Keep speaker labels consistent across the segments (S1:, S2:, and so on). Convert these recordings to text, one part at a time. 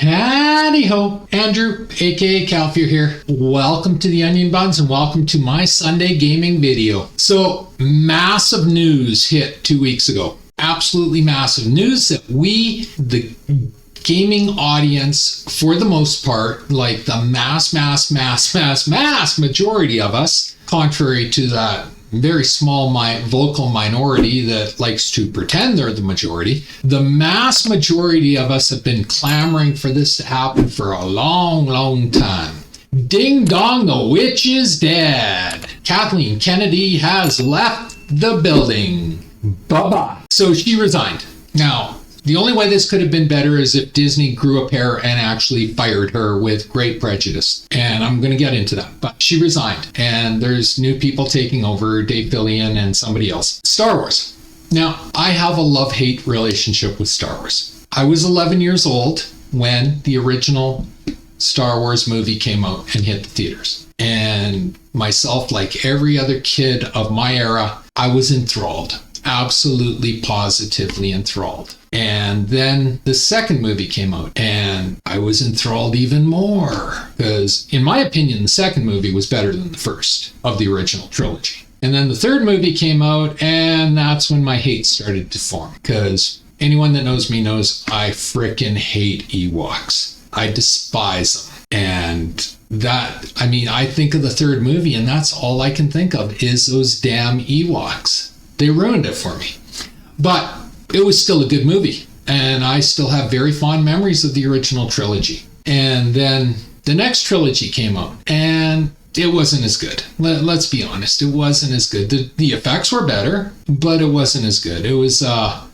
S1: Howdy ho, Andrew, aka Calfear here. Welcome to the Onion Buns and welcome to my Sunday gaming video. So, massive news hit 2 weeks ago. Absolutely massive news that we, the gaming audience, for the most part, like the mass majority of us, contrary to that very small vocal minority that likes to pretend they're the majority, the mass majority of us have been clamoring for this to happen for a long time. Ding dong, the witch is dead. Kathleen Kennedy has left the building. Bye-bye. So she resigned. Now, the only way this could have been better is if Disney grew a pair and actually fired her with great prejudice. And I'm going to get into that. But she resigned. And there's new people taking over, Dave Fillion and somebody else. Star Wars. Now, I have a love-hate relationship with Star Wars. I was 11 years old when the original Star Wars movie came out and hit the theaters. And myself, like every other kid of my era, I was enthralled. Absolutely, positively enthralled. And then the second movie came out and I was enthralled even more because, in my opinion, the second movie was better than the first of the original trilogy. And then the third movie came out and that's when my hate started to form, because anyone that knows me knows I frickin' hate Ewoks. I despise them. And that, I think of the third movie and that's all I can think of is those damn Ewoks. They ruined it for me. But it was still a good movie. And I still have very fond memories of the original trilogy. And then the next trilogy came out. And it wasn't as good. Let's be honest. It wasn't as good. The effects were better, but it wasn't as good. It was,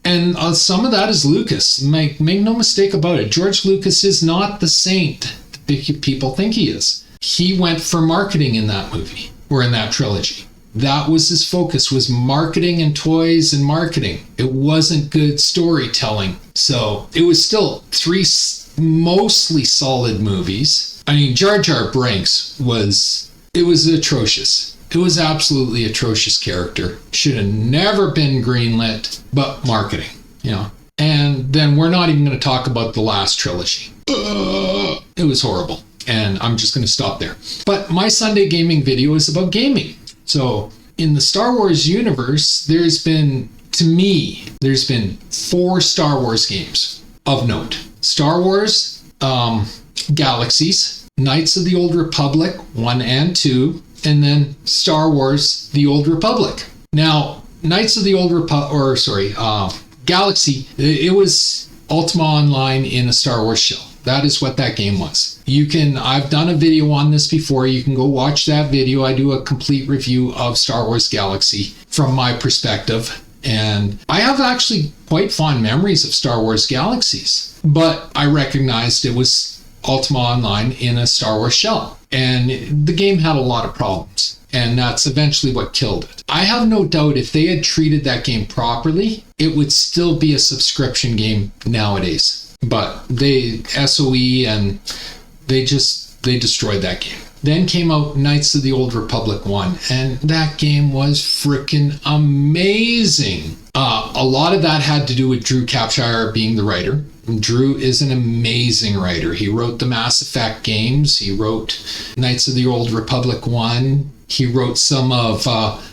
S1: and some of that is Lucas. Make no mistake about it. George Lucas is not the saint that people think he is. He went for marketing in that movie, or in that trilogy. That was his focus, was marketing and toys and marketing. It wasn't good storytelling. So it was still three mostly solid movies. Jar Jar Binks was atrocious. It was absolutely atrocious character. Should have never been greenlit, but marketing, And then we're not even going to talk about the last trilogy. It was horrible. And I'm just going to stop there. But my Sunday gaming video is about gaming. So in the Star Wars universe, there's been 4 Star Wars games of note. Star Wars Galaxies, Knights of the Old Republic 1 and 2, and then Star Wars The Old Republic. Now, Knights of the Old Galaxy, it was Ultima Online in a Star Wars shell. That is what that game was. I've done a video on this before. You can go watch that video. I do a complete review of Star Wars Galaxy from my perspective. And I have actually quite fond memories of Star Wars Galaxies. But I recognized it was Ultima Online in a Star Wars shell. And the game had a lot of problems. And that's eventually what killed it. I have no doubt if they had treated that game properly, it would still be a subscription game nowadays. But SOE, and they destroyed that game. Then came out Knights of the Old Republic 1, and that game was freaking amazing. A lot of that had to do with Drew Capshire being the writer. Drew is an amazing writer. He wrote the Mass Effect games. He wrote Knights of the Old Republic 1. He wrote some of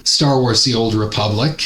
S1: Star Wars The Old Republic.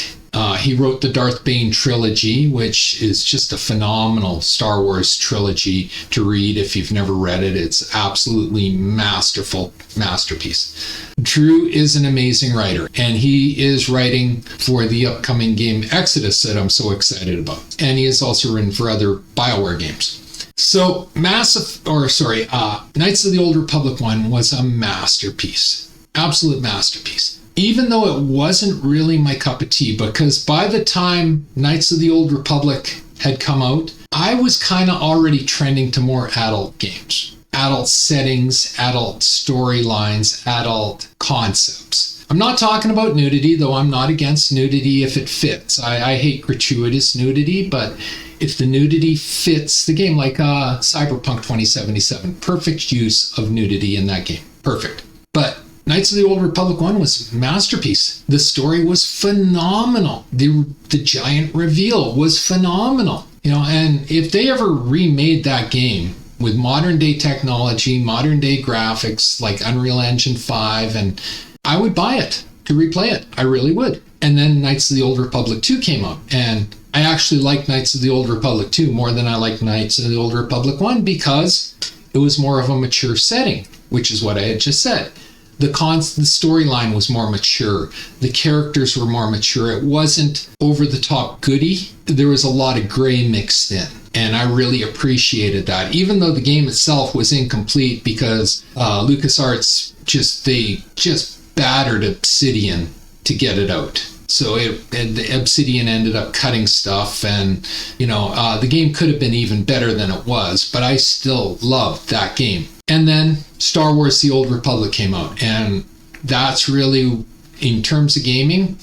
S1: He wrote the Darth Bane trilogy, which is just a phenomenal Star Wars trilogy to read if you've never read it. It's absolutely masterful masterpiece. Drew is an amazing writer, and he is writing for the upcoming game Exodus that I'm so excited about. And he has also written for other BioWare games. So Knights of the Old Republic 1 was a masterpiece. Absolute masterpiece. Even though it wasn't really my cup of tea, because by the time Knights of the Old Republic had come out, I was kind of already trending to more adult games. Adult settings, adult storylines, adult concepts. I'm not talking about nudity, though I'm not against nudity if it fits. I hate gratuitous nudity, but if the nudity fits the game, like Cyberpunk 2077, perfect use of nudity in that game. Perfect. But Knights of the Old Republic 1 was a masterpiece. The story was phenomenal. The giant reveal was phenomenal. And if they ever remade that game, with modern day technology, modern day graphics like Unreal Engine 5, and I would buy it to replay it. I really would. And then Knights of the Old Republic 2 came out, and I actually liked Knights of the Old Republic 2 more than I liked Knights of the Old Republic 1 because it was more of a mature setting, which is what I had just said. The storyline was more mature. The characters were more mature. It wasn't over the top goody. There was a lot of gray mixed in. And I really appreciated that, even though the game itself was incomplete because LucasArts they just battered Obsidian to get it out. So the Obsidian ended up cutting stuff, and the game could have been even better than it was, but I still loved that game. And then Star Wars The Old Republic came out, and that's really, in terms of gaming,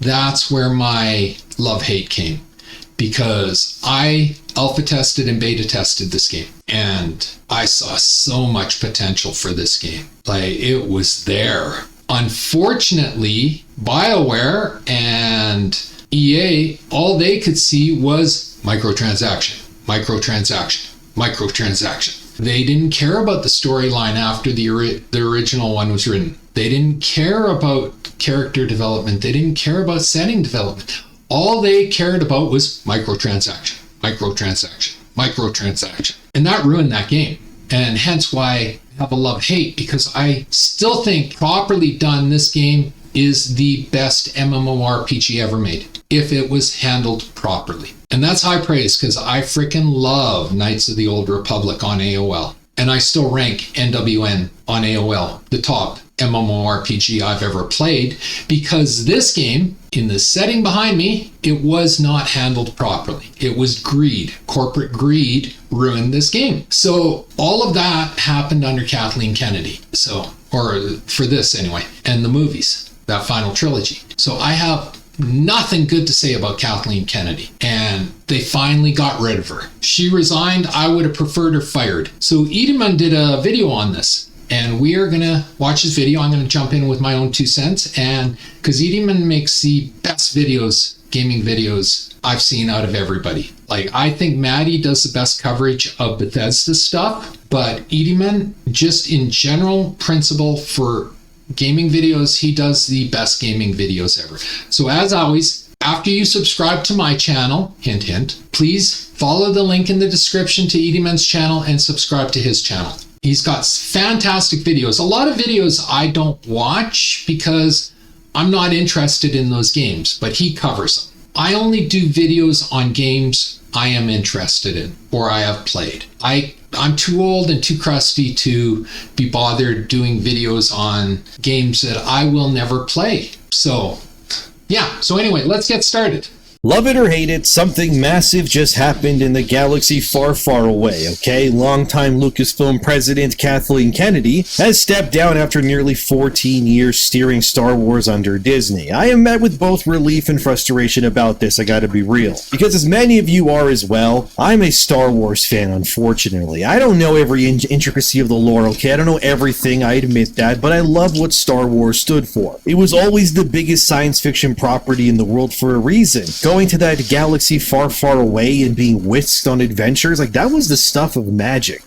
S1: that's where my love-hate came, because I alpha tested and beta tested this game, and I saw so much potential for this game. Like, it was there. Unfortunately, BioWare and EA, all they could see was microtransaction. They didn't care about the storyline after the original one was written. They didn't care about character development. They didn't care about setting development. All they cared about was microtransaction. And that ruined that game. And hence why I have a love-hate, because I still think properly done, this game is the best MMORPG ever made, if it was handled properly. And that's high praise, because I freaking love Knights of the Old Republic on AOL. And I still rank NWN on AOL the top MMORPG I've ever played, because this game, in the setting behind me, it was not handled properly. It was greed. Corporate greed ruined this game. So all of that happened under Kathleen Kennedy. Or for this anyway, and the movies, that final trilogy. So I have nothing good to say about Kathleen Kennedy, and they finally got rid of her. She resigned. I would have preferred her fired. So Edelman did a video on this, and we are going to watch his video. I'm going to jump in with my own 2 cents, and because Edelman makes the best videos, gaming videos I've seen out of everybody. Like, I think Maddie does the best coverage of Bethesda stuff, but Edelman, just in general principle for gaming videos, he does the best gaming videos ever. So as always, after you subscribe to my channel, hint, hint, please follow the link in the description to Edelman's channel and subscribe to his channel. He's got fantastic videos. A lot of videos I don't watch because I'm not interested in those games, but he covers them. I only do videos on games I am interested in or I have played. I'm too old and too crusty to be bothered doing videos on games that I will never play. So anyway, let's get started.
S2: Love it or hate it, something massive just happened in the galaxy far, far away, okay? Longtime Lucasfilm president Kathleen Kennedy has stepped down after nearly 14 years steering Star Wars under Disney. I am met with both relief and frustration about this, I gotta be real. Because as many of you are as well, I'm a Star Wars fan, unfortunately. I don't know every intricacy of the lore, okay? I don't know everything, I admit that, but I love what Star Wars stood for. It was always the biggest science fiction property in the world for a reason. Going to that galaxy far, far away and being whisked on adventures, like, that was the stuff of magic.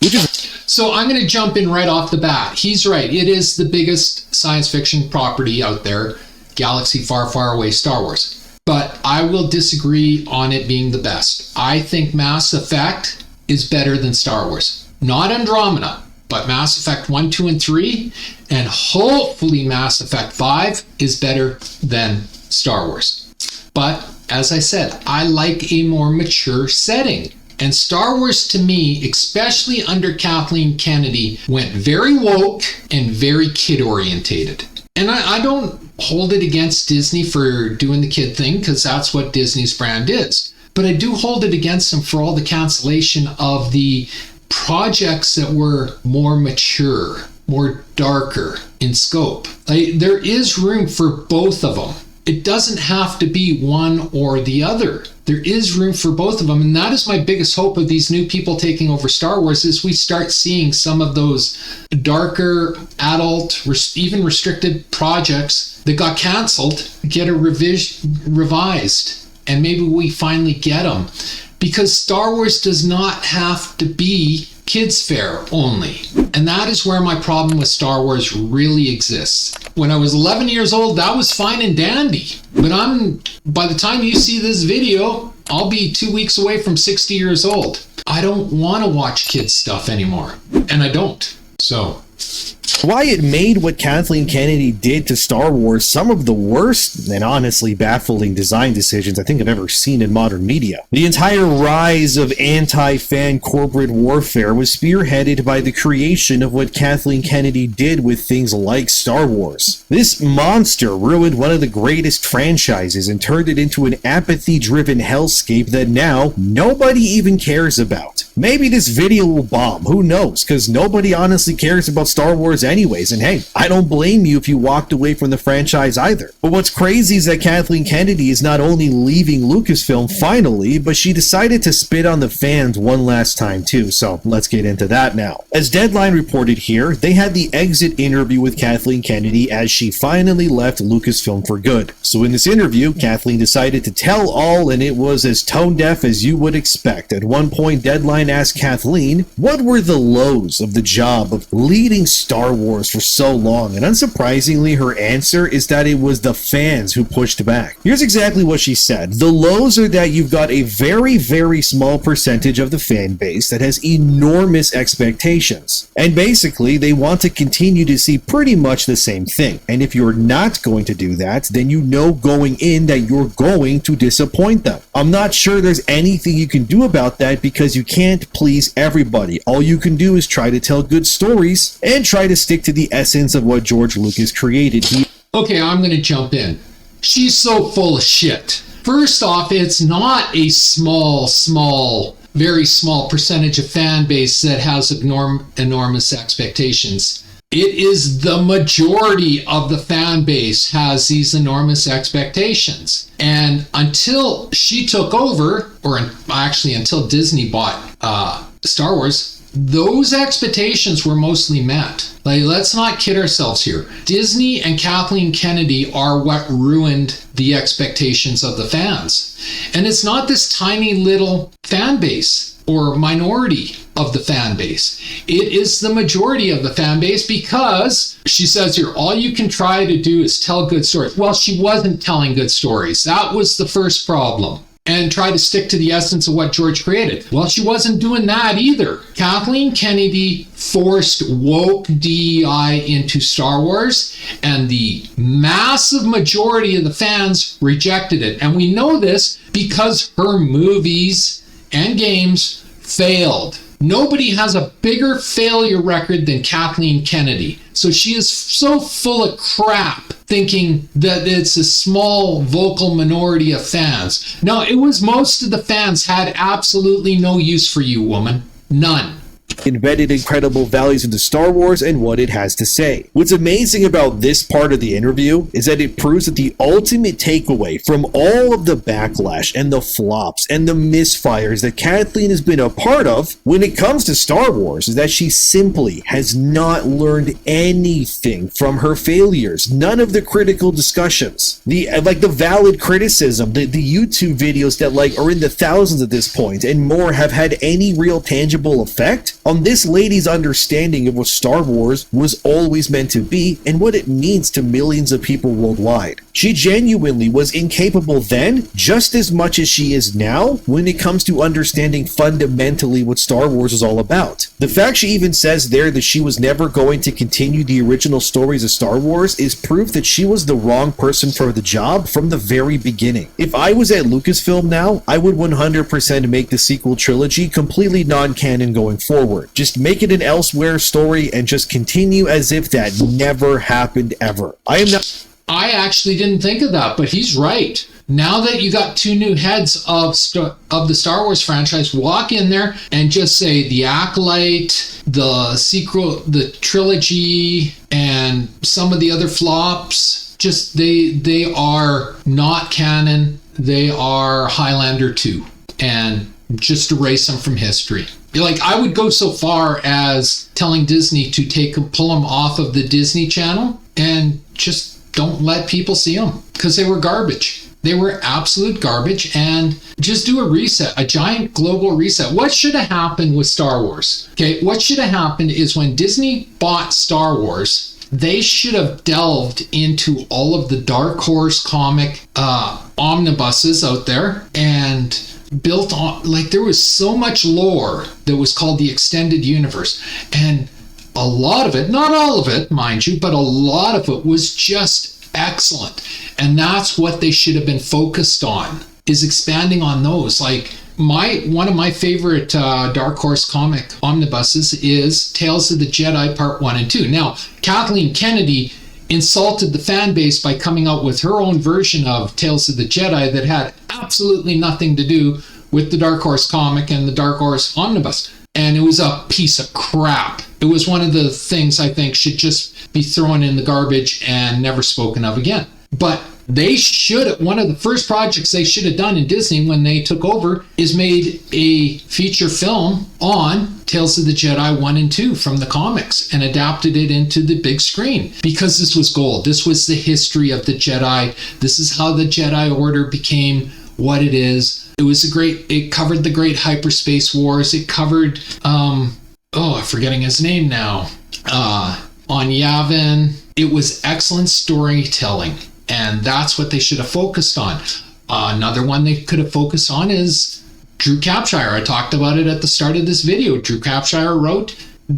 S1: So I'm going to jump in right off the bat. He's right. It is the biggest science fiction property out there, galaxy far, far away, Star Wars. But I will disagree on it being the best. I think Mass Effect is better than Star Wars. Not Andromeda, but Mass Effect 1, 2, and 3, and hopefully Mass Effect 5 is better than Star Wars. But as I said, I like a more mature setting. And Star Wars, to me, especially under Kathleen Kennedy, went very woke and very kid-orientated. And I don't hold it against Disney for doing the kid thing, because that's what Disney's brand is. But I do hold it against them for all the cancellation of the projects that were more mature, more darker in scope. Like, there is room for both of them. It doesn't have to be one or the other. There is room for both of them. And that is my biggest hope of these new people taking over Star Wars, is we start seeing some of those darker, adult, even restricted projects that got canceled get a revised. And maybe we finally get them. Because Star Wars does not have to be kids fare only. And that is where my problem with Star Wars really exists. When I was 11 years old, that was fine and dandy. But by the time you see this video, I'll be 2 weeks away from 60 years old. I don't want to watch kids stuff anymore. And I don't. So
S2: why it made what Kathleen Kennedy did to Star Wars some of the worst and honestly baffling design decisions I think I've ever seen in modern media. The entire rise of anti-fan corporate warfare was spearheaded by the creation of what Kathleen Kennedy did with things like Star Wars. This monster ruined one of the greatest franchises and turned it into an apathy-driven hellscape that now nobody even cares about. Maybe this video will bomb, who knows, because nobody honestly cares about Star Wars anyways, and hey, I don't blame you if you walked away from the franchise either. But what's crazy is that Kathleen Kennedy is not only leaving Lucasfilm finally, but she decided to spit on the fans one last time too, so let's get into that now. As Deadline reported here, they had the exit interview with Kathleen Kennedy as she finally left Lucasfilm for good. So in this interview, Kathleen decided to tell all, and it was as tone-deaf as you would expect. At one point, Deadline asked Kathleen, what were the lows of the job of leading Star Wars for so long? And unsurprisingly, her answer is that it was the fans who pushed back. Here's exactly what she said. The lows are that you've got a very, very small percentage of the fan base that has enormous expectations. And basically, they want to continue to see pretty much the same thing. And if you're not going to do that, then you know going in that you're going to disappoint them. I'm not sure there's anything you can do about that because you can't please everybody. All you can do is try to tell good stories and try to stick to the essence of what George Lucas created.
S1: Okay, I'm going to jump in. She's so full of shit. First off, it's not a very small percentage of fan base that has enormous expectations. It is the majority of the fan base has these enormous expectations. And until she took over, or actually until Disney bought Star Wars, those expectations were mostly met. Like, let's not kid ourselves here. Disney and Kathleen Kennedy are what ruined the expectations of the fans. And it's not this tiny little fan base or minority of the fan base. It is the majority of the fan base because she says here, all you can try to do is tell good stories. Well, she wasn't telling good stories. That was the first problem. And try to stick to the essence of what George created. Well, she wasn't doing that either. Kathleen Kennedy forced woke DEI into Star Wars, and the massive majority of the fans rejected it. And we know this because her movies and games failed. Nobody has a bigger failure record than Kathleen Kennedy. So she is so full of crap thinking that it's a small vocal minority of fans. No, it was most of the fans had absolutely no use for you, woman. None.
S2: Embedded incredible values into Star Wars and what it has to say. What's amazing about this part of the interview is that it proves that the ultimate takeaway from all of the backlash and the flops and the misfires that Kathleen has been a part of when it comes to Star Wars is that she simply has not learned anything from her failures. None of the critical discussions, the valid criticism, the YouTube videos that are in the thousands at this point and more have had any real tangible effect on this lady's understanding of what Star Wars was always meant to be and what it means to millions of people worldwide. She genuinely was incapable then, just as much as she is now, when it comes to understanding fundamentally what Star Wars is all about. The fact she even says there that she was never going to continue the original stories of Star Wars is proof that she was the wrong person for the job from the very beginning. If I was at Lucasfilm now, I would 100% make the sequel trilogy completely non-canon going forward. Just make it an elsewhere story and just continue as if that never happened ever.
S1: I actually didn't think of that, but he's right. Now that you got two new heads of the Star Wars franchise, walk in there and just say the Acolyte, the sequel, the trilogy, and some of the other flops, just they are not canon. They are Highlander 2. And just erase them from history. I would go so far as telling Disney to pull them off of the Disney Channel and just don't let people see them because they were garbage. They were absolute garbage, and just do a reset, a giant global reset. What should have happened with Star Wars? Okay, what should have happened is when Disney bought Star Wars, they should have delved into all of the Dark Horse comic omnibuses out there and built on, like, there was so much lore that was called the extended universe, and a lot of it, not all of it, mind you, but a lot of it was just excellent. And that's what they should have been focused on, is expanding on those. Like, one of my favorite Dark Horse comic omnibuses is Tales of the Jedi Part 1 and 2. Now, Kathleen Kennedy insulted the fan base by coming out with her own version of Tales of the Jedi that had absolutely nothing to do with the Dark Horse comic and the Dark Horse omnibus. And it was a piece of crap. It was one of the things I think should just be thrown in the garbage and never spoken of again. But they should, one of the first projects they should have done in Disney when they took over is made a feature film on Tales of the Jedi 1 and 2 from the comics and adapted it into the big screen, because this was gold. This was the history of the Jedi. This is how the Jedi Order became what it is. It covered the great hyperspace wars. It covered, I'm forgetting his name now, on Yavin. It was excellent storytelling. And that's what they should have focused on. Another one they could have focused on is Drew Capshire. I talked about it at the start of this video. Drew Capshire wrote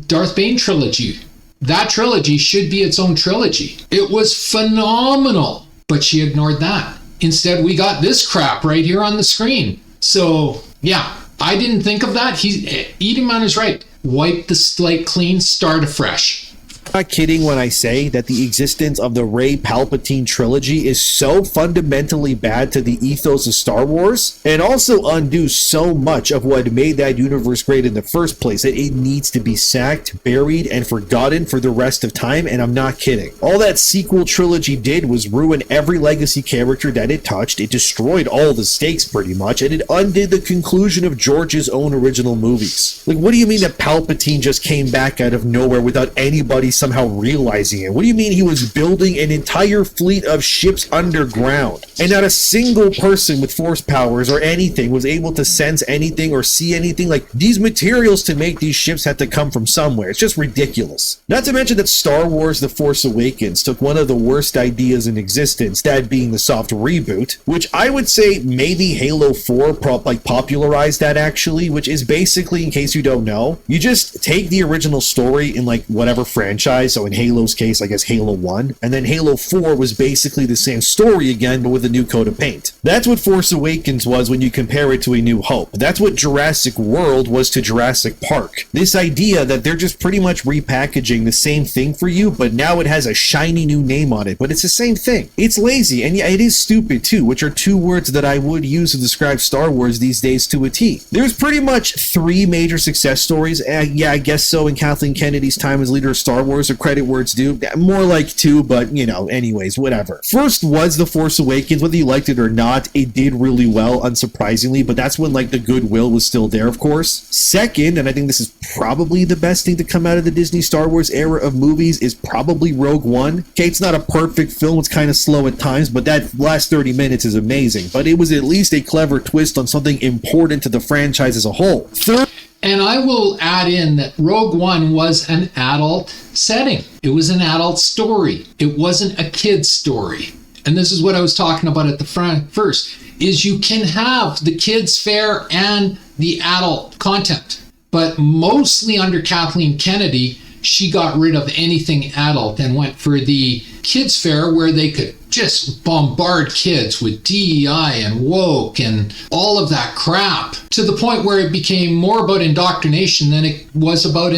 S1: Darth Bane trilogy. That trilogy should be its own trilogy. It was phenomenal, but she ignored that. Instead, we got this crap right here on the screen. So, yeah, I didn't think of that. Edelman is right. Wipe the slate clean, start afresh.
S2: I'm not kidding when I say that the existence of the Rey Palpatine trilogy is so fundamentally bad to the ethos of Star Wars, and also undoes so much of what made that universe great in the first place, that it needs to be sacked, buried, and forgotten for the rest of time, and I'm not kidding. All that sequel trilogy did was ruin every legacy character that it touched, it destroyed all the stakes pretty much, and it undid the conclusion of George's own original movies. Like, what do you mean that Palpatine just came back out of nowhere without anybody somehow realizing it? What do you mean he was building an entire fleet of ships underground, and not a single person with force powers or anything was able to sense anything or see anything? Like, these materials to make these ships had to come from somewhere. It's just ridiculous. Not to mention that Star Wars The Force Awakens took one of the worst ideas in existence, that being the soft reboot, which I would say maybe Halo 4 popularized that actually, which is basically, in case you don't know, you just take the original story in like whatever franchise. So in Halo's case, I guess Halo 1, and then Halo 4 was basically the same story again, but with a new coat of paint. That's what Force Awakens was when you compare it to A New Hope. That's what Jurassic World was to Jurassic Park. This idea that they're just pretty much repackaging the same thing for you, but now it has a shiny new name on it, but it's the same thing. It's lazy, and yeah, it is stupid too, which are two words that I would use to describe Star Wars these days to a T. There's pretty much 3 major success stories, I guess so, in Kathleen Kennedy's time as leader of Star Wars, or credit where it's due. More like 2, but anyways, whatever. First was The Force Awakens. Whether you liked it or not, it did really well, unsurprisingly, but that's when like the goodwill was still there, of course. Second, and I think this is probably the best thing to come out of the Disney Star Wars era of movies, is probably Rogue One. Okay, it's not a perfect film, it's kind of slow at times, but that last 30 minutes is amazing. But it was at least a clever twist on something important to the franchise as a whole. Third,
S1: and I will add in that Rogue One was an adult setting. It was an adult story. It wasn't a kid's story. And this is what I was talking about at the front first, is you can have the kids fare and the adult content. But mostly under Kathleen Kennedy, she got rid of anything adult and went for the kids fare where they could just bombard kids with DEI and woke and all of that crap, to the point where it became more about indoctrination than it was about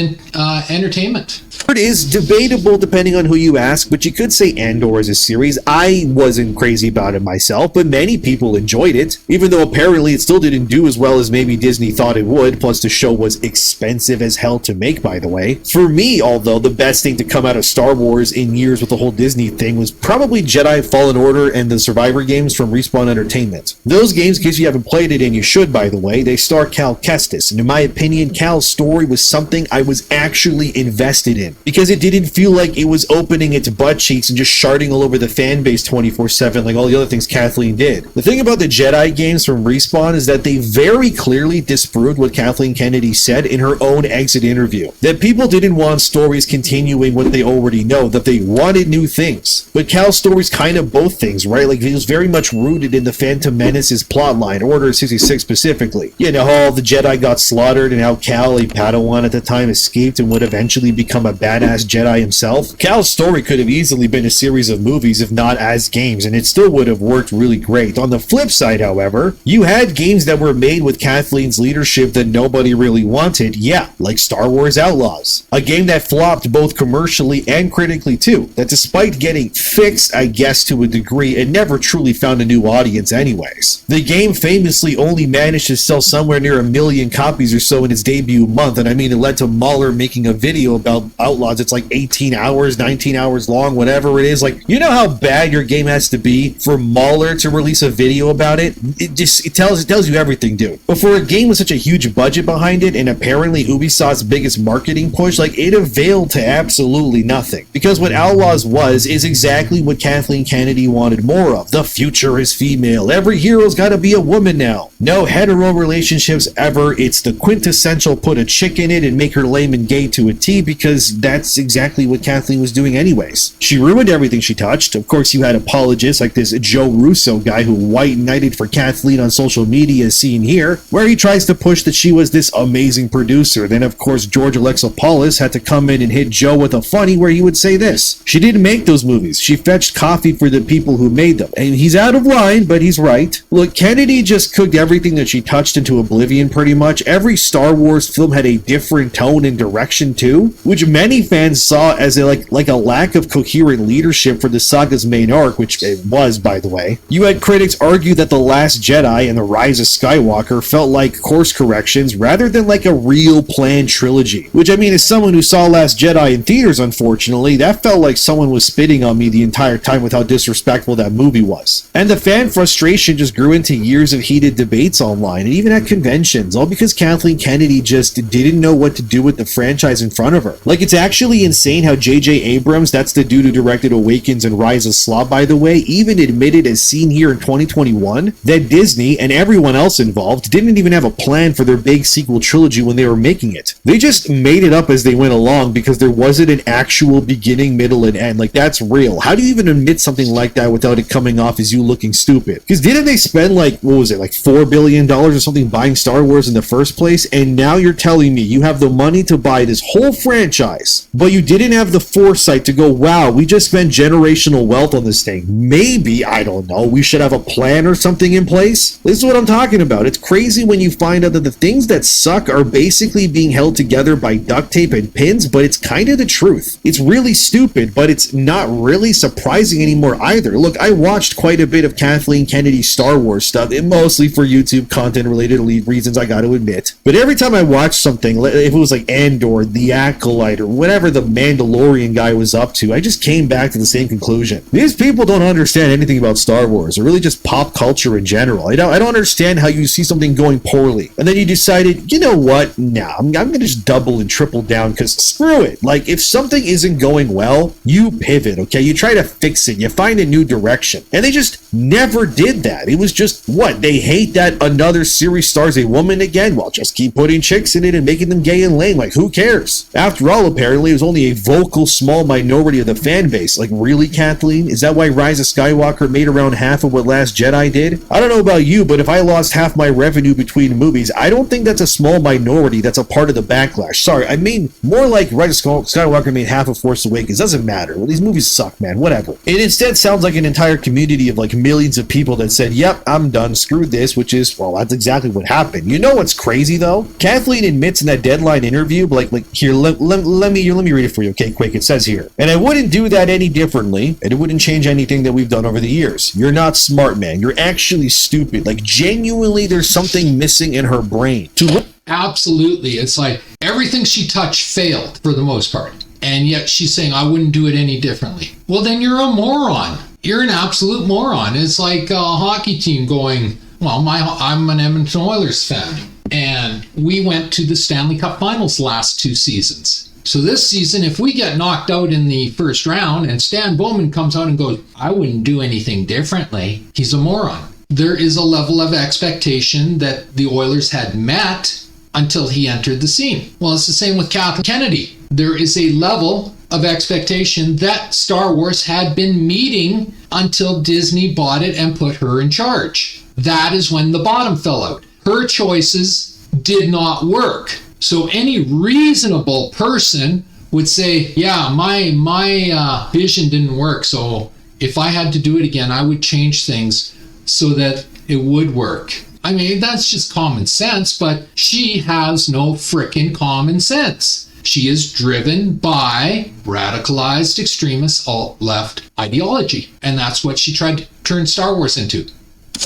S1: entertainment.
S2: It is debatable depending on who you ask, but you could say Andor is a series. I wasn't crazy about it myself, but many people enjoyed it, even though apparently it still didn't do as well as maybe Disney thought it would, plus the show was expensive as hell to make, by the way. For me, although, the best thing to come out of Star Wars in years with the whole Disney Disney thing was probably Jedi Fallen Order and the Survivor games from Respawn Entertainment. Those games, in case you haven't played it, and you should by the way, they star Cal Kestis, and in my opinion, Cal's story was something I was actually invested in, because it didn't feel like it was opening its butt cheeks and just sharding all over the fan base 24/7 like all the other things Kathleen did. The thing about the Jedi games from Respawn is that they very clearly disproved what Kathleen Kennedy said in her own exit interview, that people didn't want stories continuing what they already know, that they wanted new things. But Cal's story's kind of both things, right? Like, it was very much rooted in the Phantom Menace's plotline, Order 66 specifically. You know, how all the Jedi got slaughtered and how Cal, a Padawan at the time, escaped and would eventually become a badass Jedi himself. Cal's story could have easily been a series of movies, if not as games, and it still would have worked really great. On the flip side, however, you had games that were made with Kathleen's leadership that nobody really wanted, yeah, like Star Wars Outlaws. A game that flopped both commercially and critically too, that despite getting fixed, I guess to a degree, it never truly found a new audience anyways. The game famously only managed to sell somewhere near 1 million copies or so in its debut month, and I mean, it led to Mahler making a video about Outlaws. It's like 18 hours, 19 hours long, whatever it is. Like, you know how bad your game has to be for Mahler to release a video about it? It tells you everything, dude. But for a game with such a huge budget behind it, and apparently Ubisoft's biggest marketing push, like, it availed to absolutely nothing. Because what Outlaws was is exactly what Kathleen Kennedy wanted more of. The future is female. Every hero's gotta be a woman now. No hetero relationships ever. It's the quintessential put a chick in it and make her lame and gay to a T, because that's exactly what Kathleen was doing anyways. She ruined everything she touched. Of course, you had apologists like this Joe Russo guy who white knighted for Kathleen on social media, as seen here, where he tries to push that she was this amazing producer. Then, of course, George Alexopoulos had to come in and hit Joe with a funny where he would say this: she didn't make those movies. She fetched coffee for the people who made them. And he's out of line, but he's right. Look, Kennedy just cooked everything that she touched into oblivion pretty much. Every Star Wars film had a different tone and direction too, which many fans saw as a lack of coherent leadership for the saga's main arc, which it was, by the way. You had critics argue that The Last Jedi and The Rise of Skywalker felt like course corrections rather than like a real planned trilogy, which, I mean, as someone who saw Last Jedi in theaters, unfortunately, that felt like someone was spitting on me the entire time with how disrespectful that movie was. And the fan frustration just grew into years of heated debates online and even at conventions, all because Kathleen Kennedy just didn't know what to do with the franchise in front of her. Like, it's actually insane how J.J. Abrams, that's the dude who directed Awakens and Rise of Slob, by the way, even admitted, as seen here in 2021, that Disney and everyone else involved didn't even have a plan for their big sequel trilogy when they were making it. They just made it up as they went along because there wasn't an actual beginning, middle, and end. Like, that's real. How do you even admit something like that without it coming off as you looking stupid? Because didn't they spend like, what was it, like $4 billion or something buying Star Wars in the first place? And now you're telling me you have the money to buy this whole franchise, but you didn't have the foresight to go, wow, we just spent generational wealth on this thing. Maybe, I don't know, we should have a plan or something in place? This is what I'm talking about. It's crazy when you find out that the things that suck are basically being held together by duct tape and pins, but it's kind of the truth. It's really stupid, but it's not really surprising anymore either. Look, I watched quite a bit of Kathleen Kennedy's Star Wars stuff, mostly for YouTube content related reasons, I gotta admit. But every time I watched something, if it was like Andor, The Acolyte, or whatever the Mandalorian guy was up to, I just came back to the same conclusion. These people don't understand anything about Star Wars, or really just pop culture in general. I don't understand how you see something going poorly, and then you decided, you know what, nah, I'm gonna just double and triple down, because screw it. Like, if something isn't going well, you pivot, okay? You try to fix it, you find a new direction. And they just never did that. It was just, what, they hate that another series stars a woman again? Well, just keep putting chicks in it and making them gay and lame. Like, who cares? After all, apparently, it was only a vocal small minority of the fan base. Like, really, Kathleen? Is that why Rise of Skywalker made around half of what Last Jedi did? I don't know about you, but if I lost half my revenue between movies, I don't think that's a small minority that's a part of the backlash. Sorry, I mean, more like Rise of Skywalker made half of Force Awakens. Doesn't matter. Well, these movies suck, man. Whatever. It instead sounds like an entire community of like millions of people that said, yep, I'm done. Screw this, which is, well, that's exactly what happened. You know what's crazy though? Kathleen admits in that Deadline interview, like here, let me read it for you, okay, quick. It says here, and I wouldn't do that any differently, and it wouldn't change anything that we've done over the years. You're not smart, man. You're actually stupid. Like, genuinely, there's something missing in her brain.
S1: Absolutely. It's like everything she touched failed for the most part. And yet she's saying, I wouldn't do it any differently. Well, then you're a moron. You're an absolute moron. It's like a hockey team going, well, I'm an Edmonton Oilers fan. And we went to the Stanley Cup Finals last 2 seasons. So this season, if we get knocked out in the first round and Stan Bowman comes out and goes, I wouldn't do anything differently, he's a moron. There is a level of expectation that the Oilers had met until he entered the scene. Well, it's the same with Kathleen Kennedy. There is a level of expectation that Star Wars had been meeting until Disney bought it and put her in charge. That is when the bottom fell out. Her choices did not work. So any reasonable person would say, yeah, my vision didn't work. So if I had to do it again, I would change things so that it would work. I mean, that's just common sense, but she has no frickin' common sense. She is driven by radicalized extremist alt-left ideology. And that's what she tried to turn Star Wars into.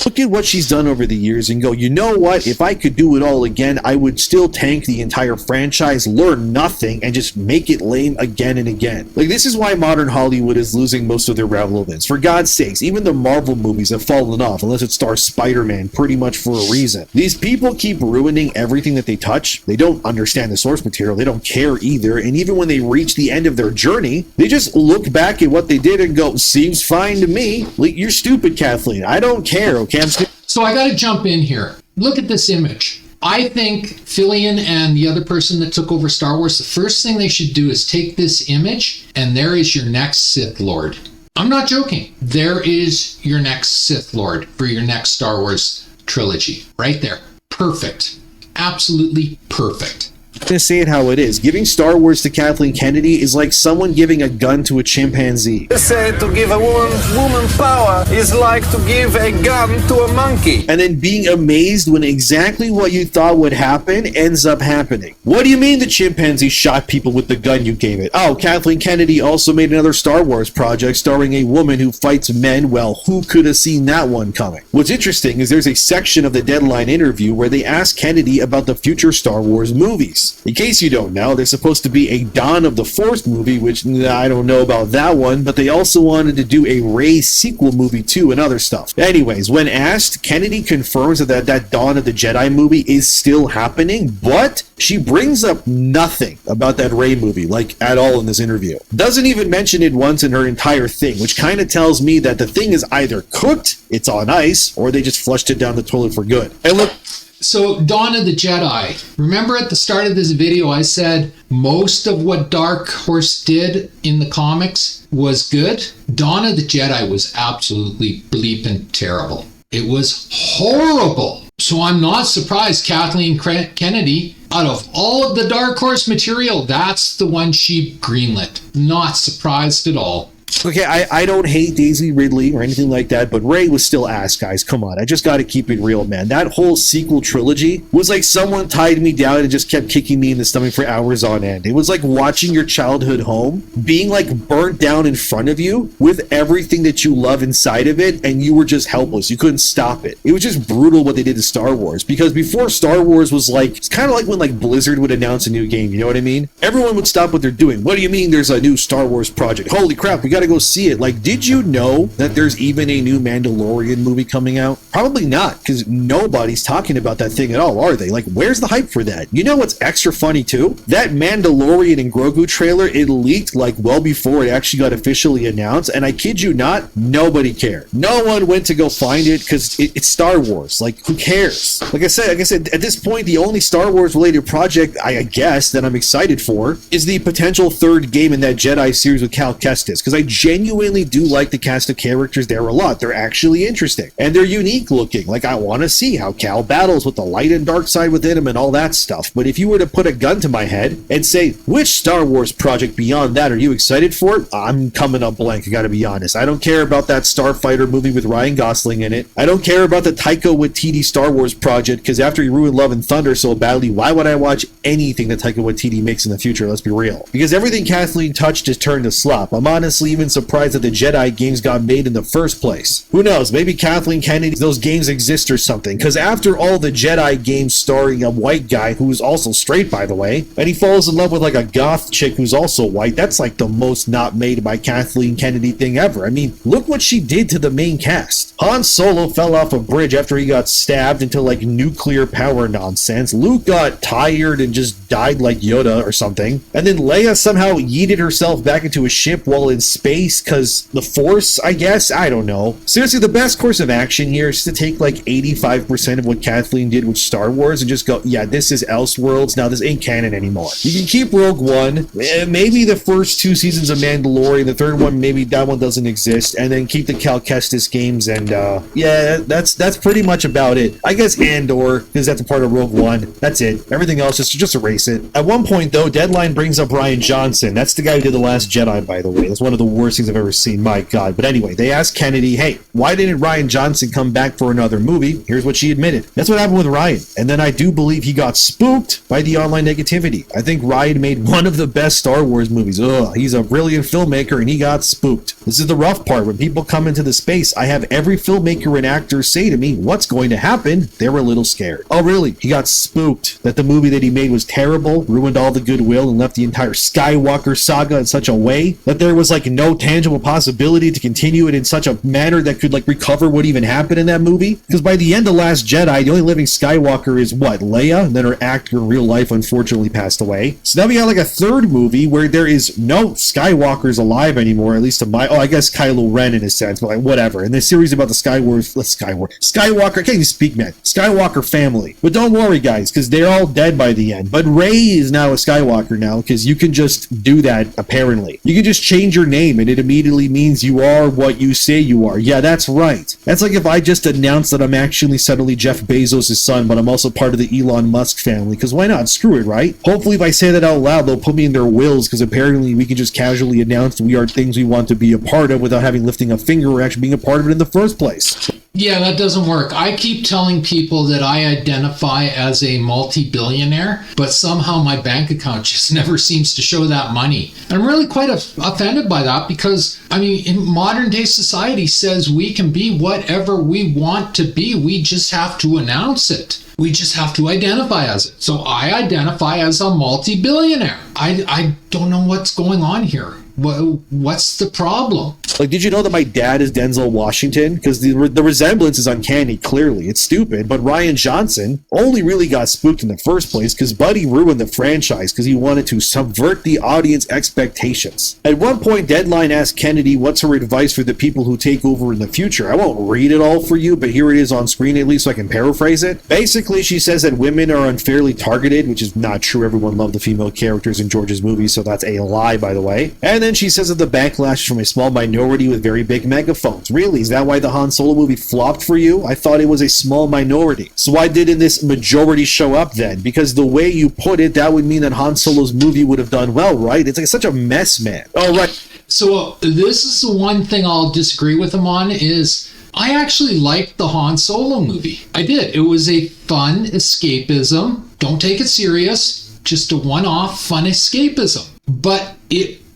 S2: Look at what she's done over the years and go, you know what? If I could do it all again, I would still tank the entire franchise, learn nothing, and just make it lame again and again. Like, this is why modern Hollywood is losing most of their relevance. For God's sakes, even the Marvel movies have fallen off, unless it stars Spider-Man, pretty much for a reason. These people keep ruining everything that they touch. They don't understand the source material. They don't care either. And even when they reach the end of their journey, they just look back at what they did and go, seems fine to me. Like, you're stupid, Kathleen. I don't care. Okay,
S1: so I got to jump in here. Look at this image. I think Fillion and the other person that took over Star Wars, the first thing they should do is take this image, and there is your next Sith Lord. I'm not joking. There is your next Sith Lord for your next Star Wars trilogy. Right there. Perfect. Absolutely perfect.
S2: To say it how it is, giving Star Wars to Kathleen Kennedy is like someone giving a gun to a chimpanzee.
S3: They say to give a woman power is like to give a gun to a monkey.
S2: And then being amazed when exactly what you thought would happen ends up happening. What do you mean the chimpanzee shot people with the gun you gave it? Oh, Kathleen Kennedy also made another Star Wars project starring a woman who fights men. Well, who could have seen that one coming? What's interesting is there's a section of the Deadline interview where they ask Kennedy about the future Star Wars movies. In case you don't know, there's supposed to be a Dawn of the Force movie, which I don't know about that one, but they also wanted to do a Rey sequel movie too and other stuff. Anyways, when asked, Kennedy confirms that Dawn of the Jedi movie is still happening, but she brings up nothing about that Rey movie, like at all in this interview. Doesn't even mention it once in her entire thing, which kind of tells me that the thing is either cooked, it's on ice, or they just flushed it down the toilet for good. And look,
S1: so Dawn of the Jedi. Remember at the start of this video I said most of what Dark Horse did in the comics was good? Dawn of the Jedi was absolutely bleeping terrible. It was horrible. So I'm not surprised Kathleen Kennedy, out of all of the Dark Horse material, that's the one she greenlit. Not surprised at all.
S2: Okay, I don't hate Daisy Ridley or anything like that, but Rey was still ass, guys. Come on, I just gotta keep it real, man. That whole sequel trilogy was like someone tied me down and just kept kicking me in the stomach for hours on end. It was like watching your childhood home being like burnt down in front of you with everything that you love inside of it, and you were just helpless. You couldn't stop it. It was just brutal what they did to Star Wars, because before Star Wars was like, it's kind of like when like Blizzard would announce a new game, you know what I mean? Everyone would stop what they're doing. What do you mean there's a new Star Wars project? Holy crap, we gotta go see it. Like, did you know that there's even a new Mandalorian movie coming out? Probably not, because nobody's talking about that thing at all, are they? Like, where's the hype for that? You know what's extra funny too? That Mandalorian and Grogu trailer, it leaked like well before it actually got officially announced, and I kid you not, nobody cared. No one went to go find it because it's Star Wars. Like, who cares? Like I said, at this point, the only Star Wars related project I guess that I'm excited for is the potential third game in that Jedi series with Cal Kestis, because I genuinely do like the cast of characters there a lot. They're actually interesting and they're unique looking. Like, I want to see how Cal battles with the light and dark side within him and all that stuff. But if you were to put a gun to my head and say, which Star Wars project beyond that are you excited for? I'm coming up blank, I gotta be honest. I don't care about that Starfighter movie with Ryan Gosling in it. I don't care about the Taika Waititi Star Wars project, because after he ruined Love and Thunder so badly, why would I watch anything that Taika Waititi makes in the future? Let's be real. Because everything Kathleen touched just turned to slop. I'm honestly even surprised that the Jedi games got made in the first place. Who knows, maybe Kathleen Kennedy, those games exist or something, because after all the Jedi games starring a white guy who's also straight, by the way, and he falls in love with like a goth chick who's also white, that's like the most not made by Kathleen Kennedy thing ever. I mean, look what she did to the main cast. Han Solo fell off a bridge after he got stabbed into like nuclear power nonsense. Luke got tired and just died like Yoda or something. And then Leia somehow yeeted herself back into a ship while in space because the Force, I guess? I don't know. Seriously, the best course of action here is to take like 85% of what Kathleen did with Star Wars and just go, yeah, this is Elseworlds, now this ain't canon anymore. You can keep Rogue One, maybe the first 2 seasons of Mandalorian, the third one, maybe that one doesn't exist, and then keep the Cal Kestis games, and yeah, that's pretty much about it. I guess Andor, because that's a part of Rogue One. That's it. Everything else, just erase it. At one point, though, Deadline brings up Rian Johnson. That's the guy who did The Last Jedi, by the way. That's one of the worst things I've ever seen. My God. But anyway, they asked Kennedy, hey, why didn't Rian Johnson come back for another movie? Here's what she admitted. That's what happened with Rian. And then I do believe he got spooked by the online negativity. I think Rian made one of the best Star Wars movies. Ugh, he's a brilliant filmmaker and he got spooked. This is the rough part. When people come into the space, I have every filmmaker and actor say to me, what's going to happen? They were a little scared. Oh, really? He got spooked that the movie that he made was terrible, ruined all the goodwill, and left the entire Skywalker saga in such a way that there was like no tangible possibility to continue it in such a manner that could like recover what even happened in that movie. Because by the end of Last Jedi, the only living Skywalker is what? Leia? And then her actor in real life unfortunately passed away. So now we got like a third movie where there is no Skywalkers alive anymore, at least to my, I guess Kylo Ren in a sense, but like whatever. And the series about the Skywalker, I can't even speak, man. Skywalker family. But don't worry, guys, because they're all dead by the end. But Rey is now a Skywalker now, because you can just do that, apparently. You can just change your name, and it immediately means you are what you say you are. Yeah, that's right. That's like if I just announced that I'm actually suddenly Jeff Bezos' son, but I'm also part of the Elon Musk family, because why not? Screw it, right? Hopefully if I say that out loud, they'll put me in their wills, because apparently we can just casually announce we are things we want to be a part of without having lifting a finger or actually being a part of it in the first place.
S1: Yeah, that doesn't work. I keep telling people that I identify as a multi-billionaire, but somehow my bank account just never seems to show that money. I'm really quite offended by that because, I mean, in modern day society says we can be whatever we want to be. We just have to announce it. We just have to identify as it. So I identify as a multi-billionaire. I don't know what's going on here. What's the problem?
S2: Like, did you know that my dad is Denzel Washington? Because the resemblance is uncanny, clearly. It's stupid, but Rian Johnson only really got spooked in the first place because Buddy ruined the franchise because he wanted to subvert the audience expectations. At one point, Deadline asked Kennedy what's her advice for the people who take over in the future. I won't read it all for you, but here it is on screen at least so I can paraphrase it. Basically, she says that women are unfairly targeted, which is not true. Everyone loved the female characters in George's movies, so that's a lie, by the way. And then she says that the backlash is from a small minority with very big megaphones. Really? Is that why the Han Solo movie flopped for you? I thought it was a small minority. So why didn't this majority show up then? Because the way you put it, that would mean that Han Solo's movie would have done well, right? It's like such a mess, man. Oh, right.
S1: So this is the one thing I'll disagree with him on is I actually liked the Han Solo movie. I did. It was a fun escapism. Don't take it serious. Just a one-off fun escapism. But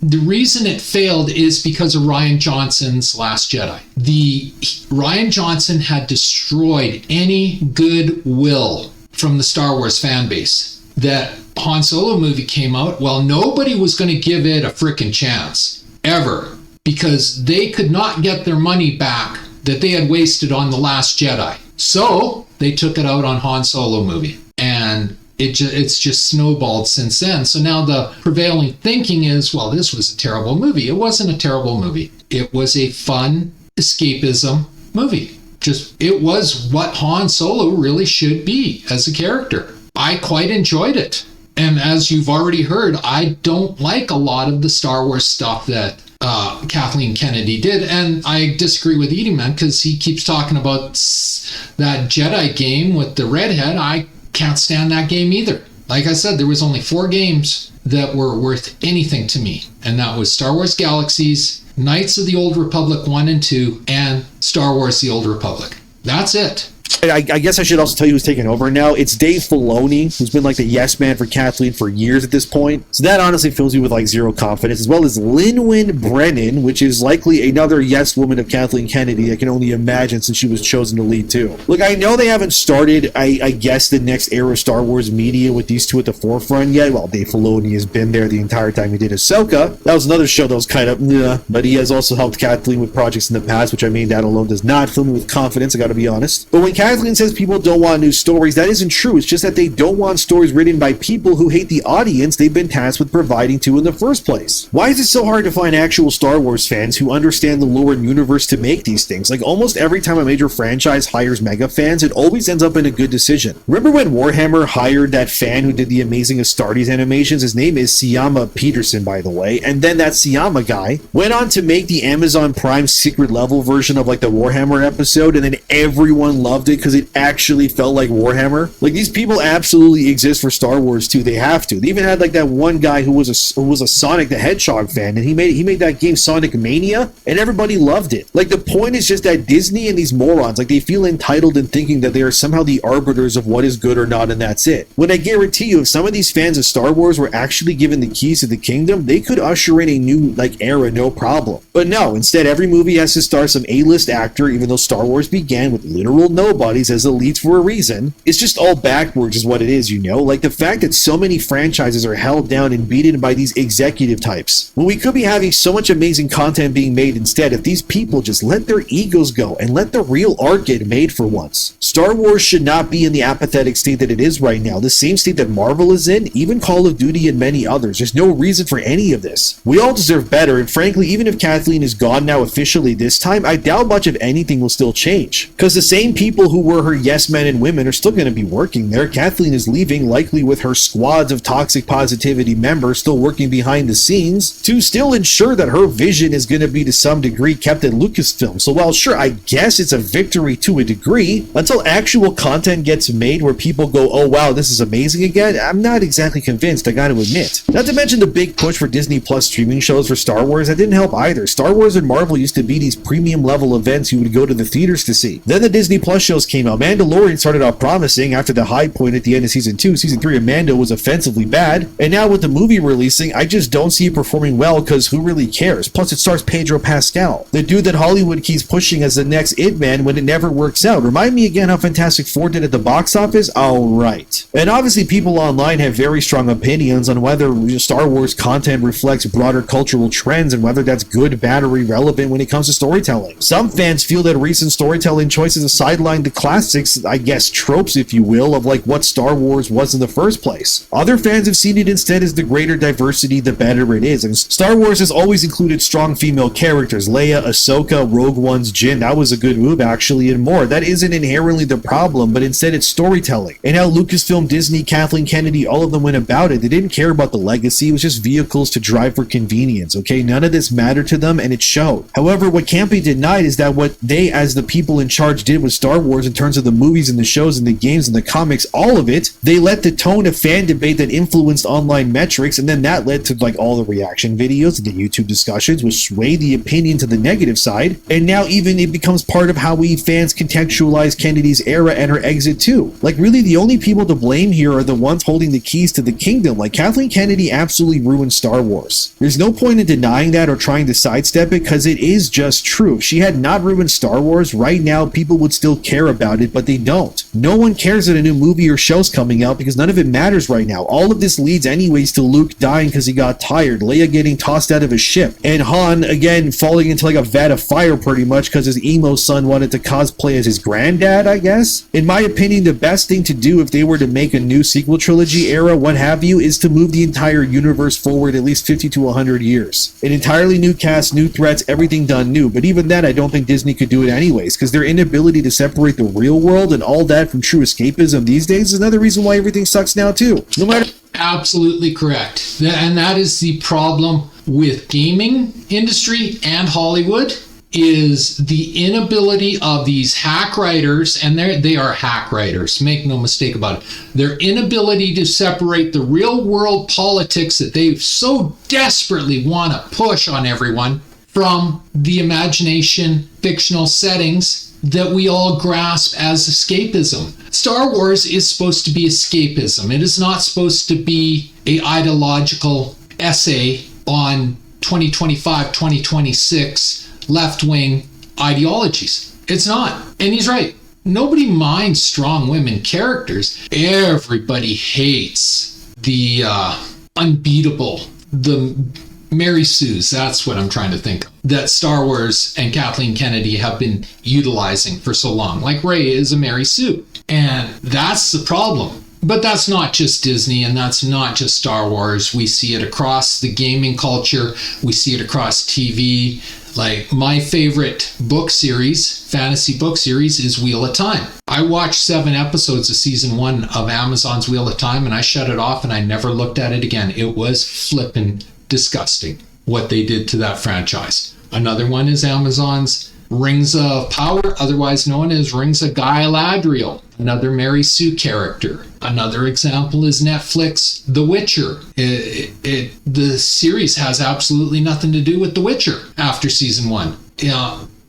S1: the reason it failed is because of Rian Johnson's Last Jedi. Rian Johnson had destroyed any goodwill from the Star Wars fan base. That Han Solo movie came out, well, nobody was going to give it a frickin' chance, ever, because they could not get their money back that they had wasted on The Last Jedi. So they took it out on Han Solo movie. And it's just snowballed since then. So now the prevailing thinking is, well, this was a terrible movie. It wasn't a terrible movie. It was a fun escapism movie. It was what Han Solo really should be as a character. I quite enjoyed it. And as you've already heard, I don't like a lot of the Star Wars stuff that Kathleen Kennedy did. And I disagree with Eating Man because he keeps talking about that Jedi game with the redhead. I can't stand that game either. Like I said, there was only 4 games that were worth anything to me. And that was Star Wars Galaxies, Knights of the Old Republic 1 and 2, and Star Wars The Old Republic. That's it.
S2: I guess I should also tell you who's taking over now. It's Dave Filoni, who's been like the yes man for Kathleen for years at this point. So that honestly fills me with like zero confidence, as well as Lin-Wyn Brennan, which is likely another yes woman of Kathleen Kennedy. I can only imagine since she was chosen to lead too. Look, I know they haven't started, I guess, the next era of Star Wars media with these two at the forefront yet. Well, Dave Filoni has been there the entire time he did Ahsoka. That was another show that was kind of but he has also helped Kathleen with projects in the past, which I mean, that alone does not fill me with confidence, I gotta be honest. But when Kathleen says people don't want new stories, that isn't true. It's just that they don't want stories written by people who hate the audience they've been tasked with providing to in the first place. Why is it so hard to find actual Star Wars fans who understand the lore and universe to make these things? Like, almost every time a major franchise hires mega fans, it always ends up in a good decision. Remember when Warhammer hired that fan who did the amazing Astartes animations? His name is Siyama Peterson, by the way, and then that Siyama guy went on to make the Amazon Prime secret level version of like the Warhammer episode, and then everyone loved it because it actually felt like Warhammer. Like, these people absolutely exist for Star Wars too. They have to. They even had like that one guy who was a Sonic the Hedgehog fan, and he made that game Sonic Mania, and everybody loved it. Like, the point is just that Disney and these morons, like, they feel entitled in thinking that they are somehow the arbiters of what is good or not, and that's it. When I guarantee you, if some of these fans of Star Wars were actually given the keys to the kingdom, they could usher in a new like era, no problem. But no, instead every movie has to star some A-list actor, even though Star Wars began with literal nobodies as the leads for a reason. It's just all backwards is what it is, you know? Like, the fact that so many franchises are held down and beaten by these executive types, when we could be having so much amazing content being made instead if these people just let their egos go and let the real art get made for once. Star Wars should not be in the apathetic state that it is right now, the same state that Marvel is in, even Call of Duty and many others. There's no reason for any of this. We all deserve better, and frankly, even if Kathleen is gone now officially this time, I doubt much of anything will still change. Because the same people who were her yes men and women are still going to be working there. Kathleen is leaving, likely with her squads of toxic positivity members still working behind the scenes to still ensure that her vision is going to be to some degree kept at Lucasfilm. So while sure, I guess it's a victory to a degree, until actual content gets made where people go, oh wow, this is amazing again, I'm not exactly convinced, I gotta admit. Not to mention the big push for Disney Plus streaming shows for Star Wars, that didn't help either. Star Wars and Marvel used to be these premium level events you would go to the theaters to see. Then the Disney Plus shows came out. Mandalorian started out promising after the high point at the end of season 2. Season 3 of Mando was offensively bad, and now with the movie releasing, I just don't see it performing well because who really cares? Plus it stars Pedro Pascal, the dude that Hollywood keeps pushing as the next It Man when it never works out. Remind me again how Fantastic Four did at the box office? Alright. And obviously people online have very strong opinions on whether Star Wars content reflects broader cultural trends and whether that's good, bad, or irrelevant when it comes to storytelling. Some fans feel that recent storytelling choices have sidelined the classics, I guess tropes if you will, of like what Star Wars was in the first place. Other fans have seen it instead as the greater diversity, the better it is. And Star Wars has always included strong female characters, Leia, Ahsoka, Rogue One's Jyn, that was a good move actually, and more. That isn't inherently the problem, but instead it's storytelling. And how Lucasfilm, Disney, Kathleen Kennedy, all of them went about it. They didn't care about the legacy, it was just vehicles to drive for convenience, okay? None of this mattered to them, and it showed. However, what can't be denied is that what they, as the people in charge, did with Star Wars in terms of the movies and the shows and the games and the comics, all of it, they let the tone of fan debate that influenced online metrics, and then that led to like all the reaction videos and the YouTube discussions, which swayed the opinion to the negative side, and now even it becomes part of how we fans contextualize Kennedy's era and her exit too. Like, really, the only people to blame here are the ones holding the keys to the kingdom. Like, Kathleen Kennedy absolutely ruined Star Wars. There's no point in denying that or trying to sidestep it, because it is just true. If she had not ruined Star Wars, right now people would still care about it, but they don't. No one cares that a new movie or show's coming out because none of it matters right now. All of this leads anyways to Luke dying because he got tired, Leia getting tossed out of a ship, and Han, again, falling into like a vat of fire pretty much because his emo son wanted to cosplay as his granddad, I guess. In my opinion, the best thing to do if they were to make a new sequel trilogy era, what have you, is to move the entire universe forward at least 50 to 100 years. An entirely new cast, new threats, everything done new. But even then, I don't think Disney could do it anyways, because their inability to separate the real world and all that from true escapism these days is another reason why everything sucks now too. No matter...
S1: Absolutely correct. And that is the problem with gaming industry and Hollywood, is the inability of these hack writers, and they are hack writers, make no mistake about it, their inability to separate the real world politics that they so desperately want to push on everyone from the imagination, fictional settings that we all grasp as escapism. Star Wars is supposed to be escapism. It is not supposed to be a ideological essay on 2025, 2026 left-wing ideologies. It's not. And he's right. Nobody minds strong women characters. Everybody hates the unbeatable, the Mary Sue's, that's what I'm trying to think of, that Star Wars and Kathleen Kennedy have been utilizing for so long. Like Rey is a Mary Sue. And that's the problem. But that's not just Disney, and that's not just Star Wars. We see it across the gaming culture. We see it across TV. Like, my favorite book series, fantasy book series, is Wheel of Time. I watched 7 episodes of season 1 of Amazon's Wheel of Time, and I shut it off and I never looked at it again. It was flippin' disgusting what they did to that franchise. Another one is Amazon's Rings of Power, otherwise known as Rings of Galadriel, another Mary Sue character. Another example is Netflix The Witcher. The series has absolutely nothing to do with The Witcher after season 1.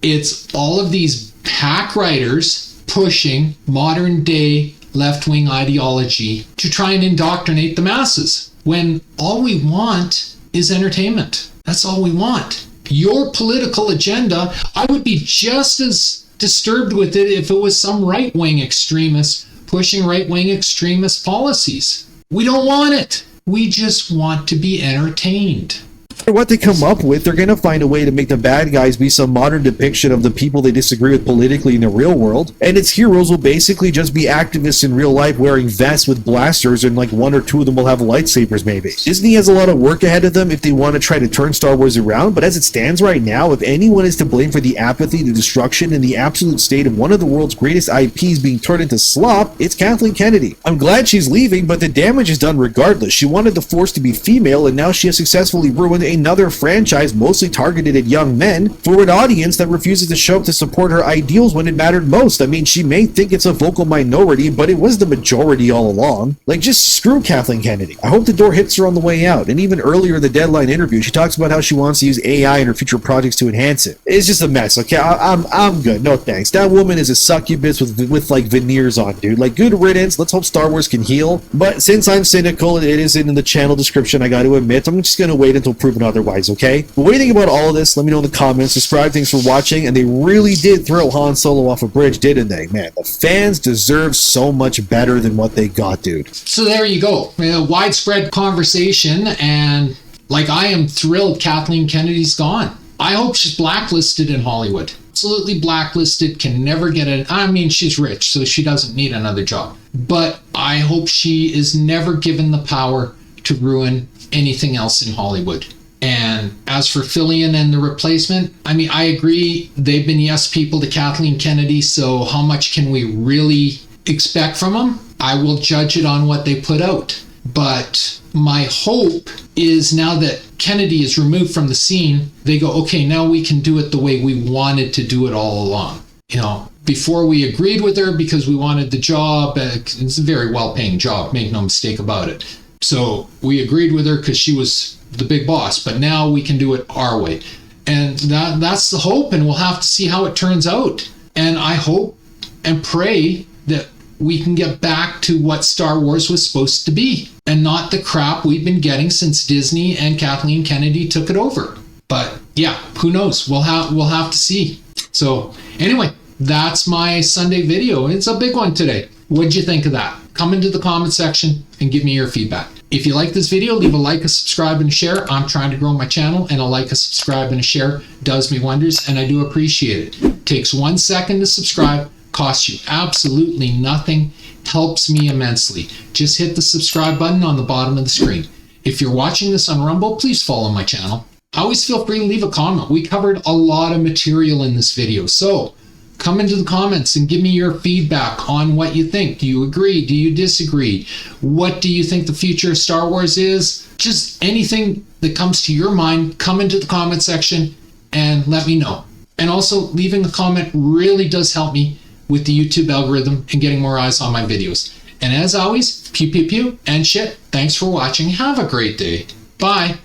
S1: It's all of these pack writers pushing modern day left-wing ideology to try and indoctrinate the masses, when all we want is entertainment. That's all we want. Your political agenda, I would be just as disturbed with it if it was some right-wing extremist pushing right-wing extremist policies. We don't want it. We just want to be entertained.
S2: What they come up with, they're going to find a way to make the bad guys be some modern depiction of the people they disagree with politically in the real world, and its heroes will basically just be activists in real life wearing vests with blasters, and like 1 or 2 of them will have lightsabers maybe. Disney has a lot of work ahead of them if they want to try to turn Star Wars around, but as it stands right now, if anyone is to blame for the apathy, the destruction, and the absolute state of one of the world's greatest IPs being turned into slop, it's Kathleen Kennedy. I'm glad she's leaving, but the damage is done regardless. She wanted the Force to be female, and now she has successfully ruined another franchise mostly targeted at young men for an audience that refuses to show up to support her ideals when it mattered most. I mean, she may think it's a vocal minority, but it was the majority all along. Like, just screw Kathleen Kennedy. I hope the door hits her on the way out. And even earlier in the Deadline interview, she talks about how she wants to use AI in her future projects to enhance it. It's just a mess, okay? I'm good. No thanks. That woman is a succubus with like veneers on, dude. Like, good riddance. Let's hope Star Wars can heal. But since I'm cynical, it is in the channel description, I got to admit, I'm just gonna wait until proven otherwise. Okay? But what do you think about all of this? Let me know in the comments. Subscribe. Thanks for watching. And they really did throw Han Solo off a bridge, didn't they? Man, the fans deserve so much better than what they got, dude.
S1: So there you go. A widespread conversation, and like, I am thrilled Kathleen Kennedy's gone. I hope she's blacklisted in Hollywood. Absolutely blacklisted, can never get it. I mean, she's rich, so she doesn't need another job. But I hope she is never given the power to ruin anything else in Hollywood. And as for Fillion and the replacement, I mean, I agree, they've been yes people to Kathleen Kennedy, so how much can we really expect from them? I will judge it on what they put out. But my hope is, now that Kennedy is removed from the scene, they go, okay, now we can do it the way we wanted to do it all along. You know, before we agreed with her because we wanted the job. It's a very well-paying job, make no mistake about it. So we agreed with her because she was the big boss, but now we can do it our way. And that's the hope, and we'll have to see how it turns out. And I hope and pray that we can get back to what Star Wars was supposed to be, and not the crap we've been getting since Disney and Kathleen Kennedy took it over. But yeah, who knows? We'll have to see. So anyway, that's my Sunday video. It's a big one today. What'd you think of that? Come into the comment section and give me your feedback. If you like this video, leave a like, a subscribe, and a share. I'm trying to grow my channel, and a like, a subscribe, and a share does me wonders, and I do appreciate it. Takes 1 second to subscribe, costs you absolutely nothing, helps me immensely. Just hit the subscribe button on the bottom of the screen. If you're watching this on Rumble, please follow my channel. Always feel free to leave a comment. We covered a lot of material in this video, so come into the comments and give me your feedback on what you think. Do you agree? Do you disagree? What do you think the future of Star Wars is? Just anything that comes to your mind, come into the comment section and let me know. And also, leaving a comment really does help me with the YouTube algorithm and getting more eyes on my videos. And as always, pew pew pew and shit. Thanks for watching. Have a great day. Bye.